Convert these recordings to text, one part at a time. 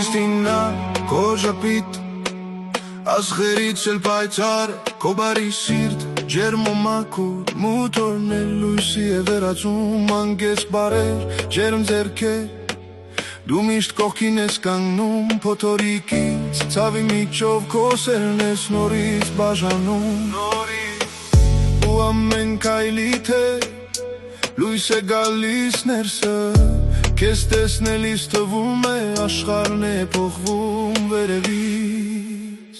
Քրիստինա քո ժպիտ Աշխերից էլ պայծառ քո բարի սիրտ Ջերմ ու մաքուր մութորն էլ լույսի է վերածում Անգես բարեր ջերմ ձեռքեր Դու միշտ կողքին ես կանգնում Փոթորիկից ցավի միջով քո սերն ես նորից բաժանում Ու ամեն քայլիդ է լույս է գալիս ներսը Քեզ տեսնելիս թվում է աշխարհն է փոխվում վերևից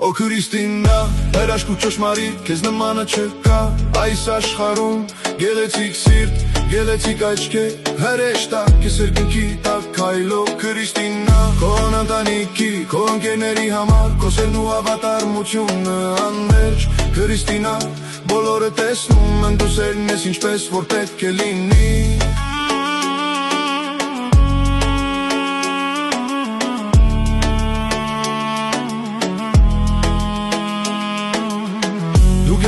Օ Քրիստինա հրաշք ու ճշմարիտ քեզ նմանը չկա այս աշխարհում գեղեցիկ սիրտ Գեղեցիկ աչքեր հրեշտակ քեզ երկնքի տակ քայլող Քրիստինա քո ընտանիքի քո ընկերների համար քո սերն ու հավատարմությունը անմերջ Քրիստինա բոլորը տեսնում են դու սերն ես ինչպես որ պետք է լինի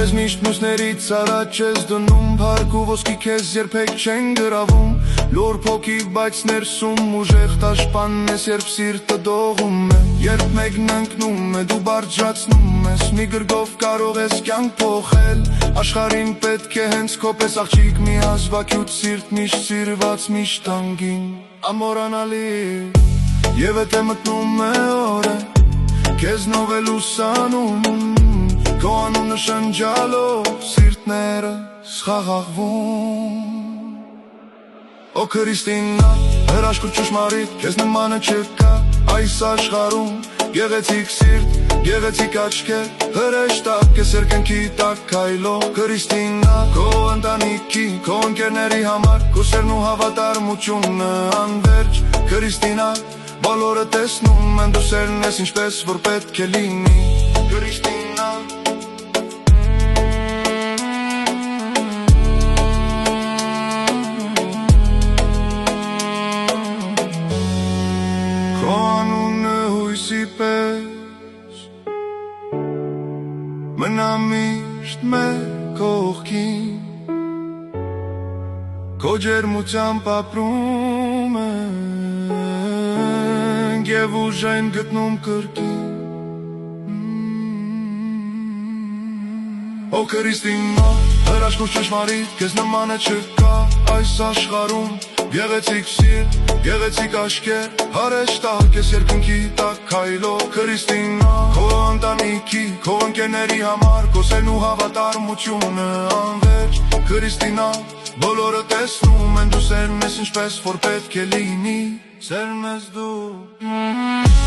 Քեզ միշտ մյուսներից առաջ ես դնում Փառք ու ոսկի քեզ երբեք չեն գրավում Լուր փոքի բայց ներսում ուժեղ տաշպանն ես երբ սիրտը դողում է Երբ մեկն ընկնում է դու բարձրացնում ես Մի գրգով կարող ես կյանք փոխել Աշխարհին պետք է հենց քո պես աղջիկ մի հազվագյուտ սիրտ Միշտ սիրված միշտ անգին ամորանալի Եվ եթե մտնում է օրը Քեզնով է լուսանում Քո անունը շնջալով սիրտները սխաղաղվում Օ Քրիստինա հրաշք ու ճշմարիտ քեզ նմանը չկա այս աշխարհում Գեղեցիկ սիրտ գեղեցիկ աչքեր հրեշտակ քեզ երկնքի տակ քայլող Քրիստինա քո ընտանիքի քո ընկերների համար քո սերն ու հավատարմությունը անվերջ Քրիստինա բոլորը տեսնում են դու սերն ես ինչպես որ պետք է լինի Քրիստինա Քո անունը հույսի պես Մնա միշտ մեր կողքին Քո ջերմությամբ ապրում ենք Եվ ուժ են գտնում կրկին Օ Քրիստինա հրաշք ու ճշմարիտ քեզ նմանը չկա այս աշխարհում Գեղեցիկ սիրտ, գեղեցիկ աչքեր, հրեշտակ ես երկնքի տակ քայլող Քրիստինա քո ընտանիքի, քո ընկերների համար քո սերն ու հավատարմությունը անվերջ Քրիստինա բոլորը տեսնում են դու սերն ես ինչպես որ պետք է լինի Սերն ես դու